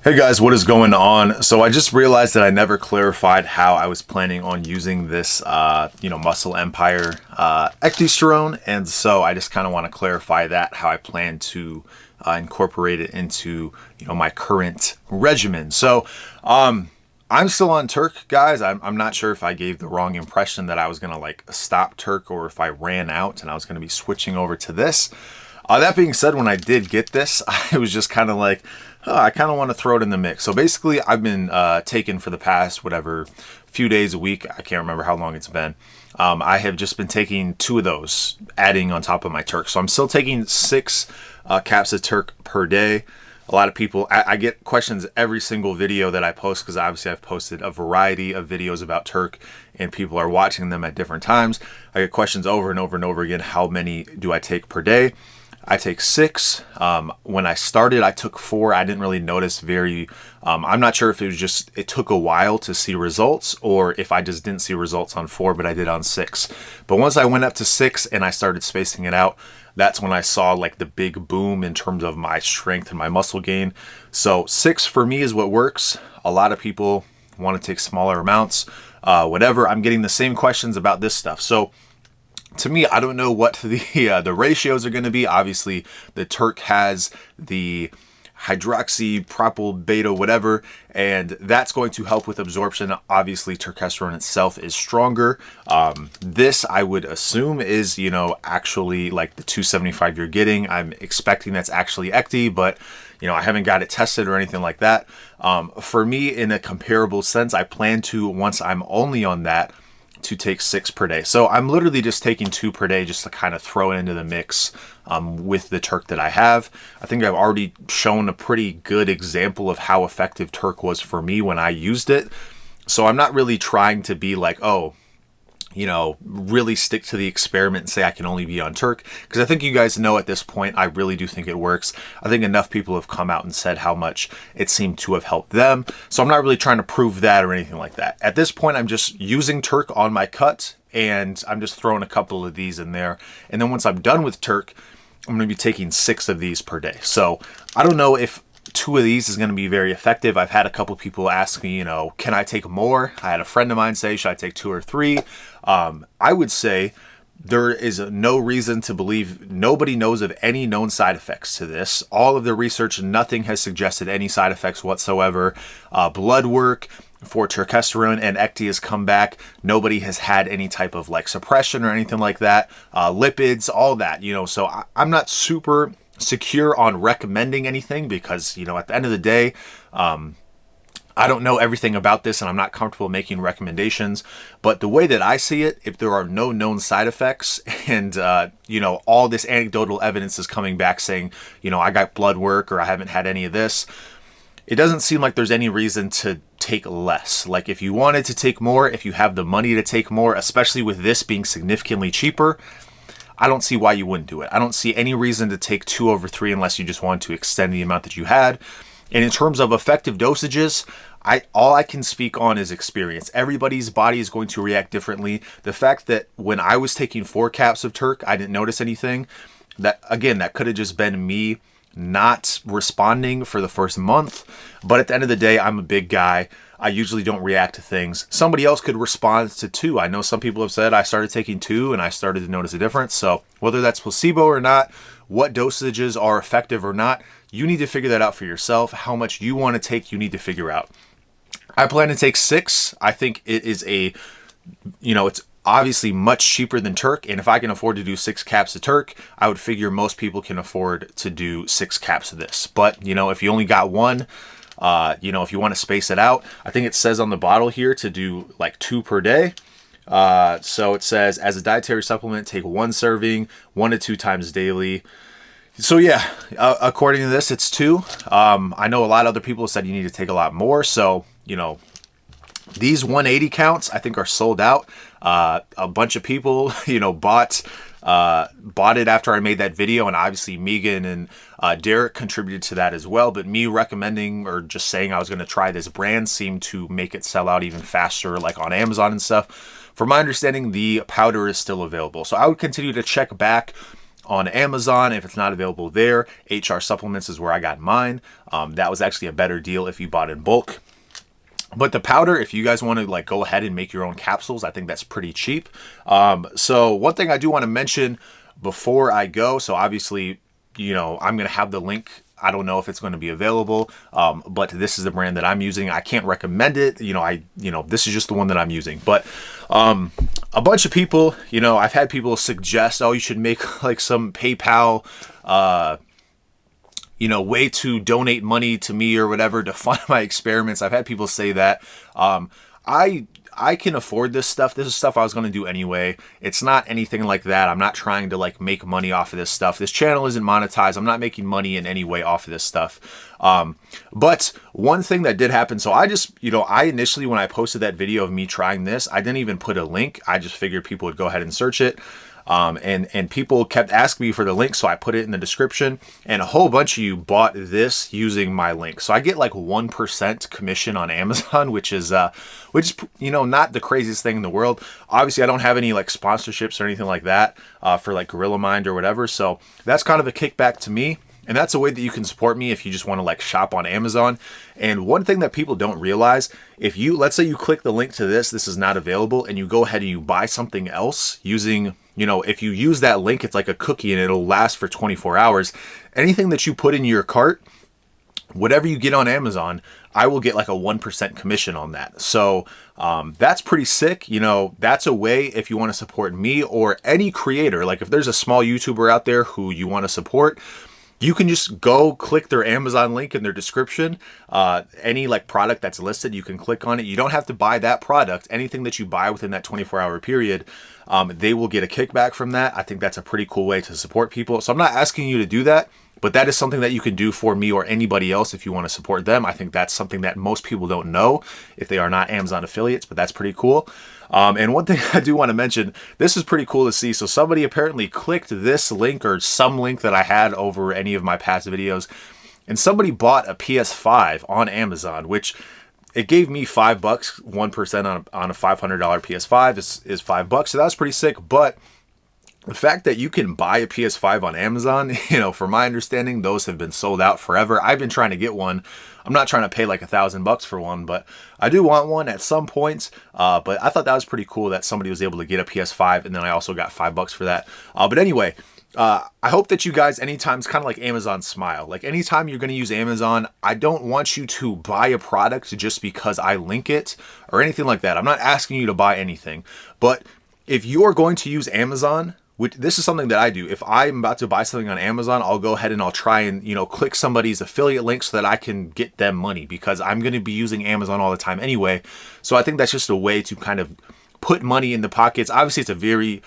Hey guys, what is going on? So I just realized that I never clarified how I was planning on using this, Muscle Empire Ecdysterone, and so I just kind of want to clarify that, how I plan to incorporate it into, my current regimen. So, I'm still on Turk, guys. I'm not sure if I gave the wrong impression that I was gonna stop Turk or if I ran out and I was gonna be switching over to this. That being said, when I did get this, I was just kind of like, I kind of want to throw it in the mix. So basically, I've been taking for the past, few days a week. I can't remember how long it's been. I have just been taking 2 of those, adding on top of my Turk. So I'm still taking 6 caps of Turk per day. A lot of people, I get questions every single video that I post because obviously I've posted a variety of videos about Turk and people are watching them at different times. I get questions over and over and over again, how many do I take per day? I take 6. When I started, I took 4. I didn't really notice I'm not sure if it took a while to see results or if I just didn't see results on 4, but I did on 6. But once I went up to 6 and I started spacing it out, that's when I saw the big boom in terms of my strength and my muscle gain. So 6 for me is what works. A lot of people want to take smaller amounts, whatever. I'm getting the same questions about this stuff. So to me, I don't know what the ratios are going to be. Obviously, the Turk has the hydroxy, propyl, beta, whatever, and that's going to help with absorption. Obviously, turkesterone itself is stronger. This, I would assume, is, actually the 275 you're getting. I'm expecting that's actually Ecdy, but, I haven't got it tested or anything like that. For me, in a comparable sense, I plan to, once I'm only on that, to take 6 per day. So I'm literally just taking 2 per day just to kind of throw it into the mix with the Turk that I have. I think I've already shown a pretty good example of how effective Turk was for me when I used it. So I'm not really trying to be really stick to the experiment and say I can only be on Turk, because I think you guys know at this point, I really do think it works. I think enough people have come out and said how much it seemed to have helped them. So I'm not really trying to prove that or anything like that. At this point, I'm just using Turk on my cut and I'm just throwing a couple of these in there. And then once I'm done with Turk, I'm going to be taking 6 of these per day. So I don't know if 2 of these is going to be very effective. I've had a couple people ask me, can I take more? I had a friend of mine say, should I take 2 or 3? I would say there is no reason to believe, nobody knows of any known side effects to this. All of the research, nothing has suggested any side effects whatsoever. Blood work for turkesterone and Ecdy has come back. Nobody has had any type of suppression or anything like that. Lipids, all that, so I'm not super secure on recommending anything because, at the end of the day, I don't know everything about this and I'm not comfortable making recommendations, but the way that I see it, if there are no known side effects and, all this anecdotal evidence is coming back saying, I got blood work or I haven't had any of this, it doesn't seem like there's any reason to take less. If you wanted to take more, if you have the money to take more, especially with this being significantly cheaper, I don't see why you wouldn't do it. I don't see any reason to take 2 over 3 unless you just want to extend the amount that you had. And in terms of effective dosages, all I can speak on is experience. Everybody's body is going to react differently. The fact that when I was taking 4 caps of Turk, I didn't notice anything, that could have just been me not responding for the first month. But at the end of the day, I'm a big guy. I usually don't react to things. Somebody else could respond to 2. I know some people have said I started taking 2 and I started to notice a difference. So whether that's placebo or not, what dosages are effective or not, you need to figure that out for yourself. How much you want to take, you need to figure out. I plan to take 6. I think it is it's obviously much cheaper than Turk. And if I can afford to do 6 caps of Turk, I would figure most people can afford to do 6 caps of this. But, if you only got 1, if you want to space it out, I think it says on the bottle here to do 2 per day. So it says, as a dietary supplement, take 1 serving, 1 to 2 times daily. So yeah, according to this, it's 2. I know a lot of other people said you need to take a lot more. So, these 180 counts, I think, are sold out. A bunch of people, bought it after I made that video, and obviously Megan and Derek contributed to that as well. But me recommending or just saying I was going to try this brand seemed to make it sell out even faster, on Amazon and stuff. From my understanding, the powder is still available. So I would continue to check back on Amazon. If it's not available there, HR Supplements is where I got mine. That was actually a better deal if you bought in bulk. But the powder, if you guys want to like go ahead and make your own capsules, I think that's pretty cheap. So one thing I do want to mention before I go, so obviously, you know, I'm going to have the link. I don't know if it's going to be available, but this is the brand that I'm using. I can't recommend it. This is just the one that I'm using. But a bunch of people, I've had people suggest, oh, you should make like some PayPal, way to donate money to me or whatever to fund my experiments. I've had people say that. I can afford this stuff. This is stuff I was going to do anyway. It's not anything like that. I'm not trying to like make money off of this stuff. This channel isn't monetized. I'm not making money in any way off of this stuff. But one thing that did happen, so I just, I initially, when I posted that video of me trying this, I didn't even put a link. I just figured people would go ahead and search it. And people kept asking me for the link, so I put it in the description, and a whole bunch of you bought this using my link. So I get like 1% commission on Amazon, which is not the craziest thing in the world. Obviously, I don't have any like sponsorships or anything like that for like Gorilla Mind or whatever. So that's kind of a kickback to me. And that's a way that you can support me if you just want to like shop on Amazon. And one thing that people don't realize, let's say you click the link to this is not available, and you go ahead and you buy something else using, if you use that link, it's like a cookie and it'll last for 24 hours. Anything that you put in your cart, whatever you get on Amazon, I will get like a 1% commission on that. So that's pretty sick. That's a way if you want to support me or any creator. Like if there's a small YouTuber out there who you want to support, you can just go click their Amazon link in their description. Any like product that's listed, you can click on it. You don't have to buy that product. Anything that you buy within that 24-hour period, they will get a kickback from that. I think that's a pretty cool way to support people. So I'm not asking you to do that, but that is something that you can do for me or anybody else if you want to support them. I think that's something that most people don't know if they are not Amazon affiliates, but that's pretty cool. And one thing I do want to mention, this is pretty cool to see. So somebody apparently clicked this link or some link that I had over any of my past videos, and somebody bought a PS5 on Amazon, which it gave me $5. 1% on a $500 PS5 is $5. So that was pretty sick. But the fact that you can buy a PS5 on Amazon, from my understanding, those have been sold out forever. I've been trying to get one. I'm not trying to pay like $1,000 for one, but I do want one at some points. But I thought that was pretty cool that somebody was able to get a PS5, and then I also got $5 for that. But anyway, I hope that you guys, anytime, it's kind of like Amazon Smile. Like anytime you're going to use Amazon, I don't want you to buy a product just because I link it or anything like that. I'm not asking you to buy anything. But if you're going to use Amazon, this is something that I do. If I'm about to buy something on Amazon, I'll go ahead and I'll try and, click somebody's affiliate link so that I can get them money, because I'm going to be using Amazon all the time anyway. So I think that's just a way to kind of put money in the pockets. Obviously, it's a very,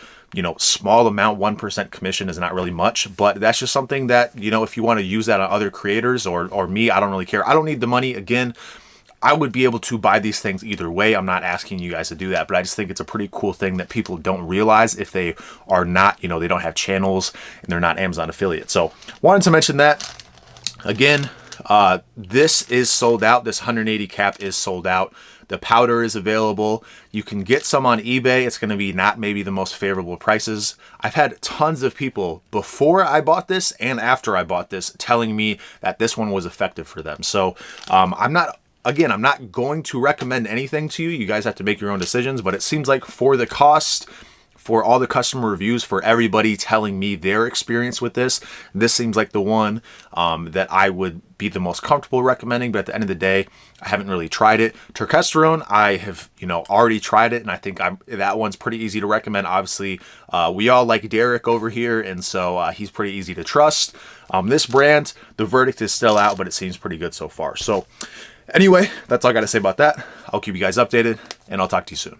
small amount. 1% commission is not really much, but that's just something that, if you want to use that on other creators or me, I don't really care. I don't need the money. Again, I would be able to buy these things either way. I'm not asking you guys to do that, but I just think it's a pretty cool thing that people don't realize if they are not, they don't have channels and they're not Amazon affiliates. So wanted to mention that. Again, this is sold out. This 180 cap is sold out. The powder is available. You can get some on eBay. It's going to be not maybe the most favorable prices. I've had tons of people before I bought this and after I bought this telling me that this one was effective for them. So I'm not going to recommend anything to you. You guys have to make your own decisions, but it seems like for the cost, for all the customer reviews, for everybody telling me their experience with this seems like the one that I would be the most comfortable recommending. But at the end of the day, I haven't really tried it. Turkesterone, I have, already tried it, and I think that one's pretty easy to recommend. Obviously, we all like Derek over here, and so he's pretty easy to trust. This brand, the verdict is still out, but it seems pretty good so far. So anyway, that's all I got to say about that. I'll keep you guys updated, and I'll talk to you soon.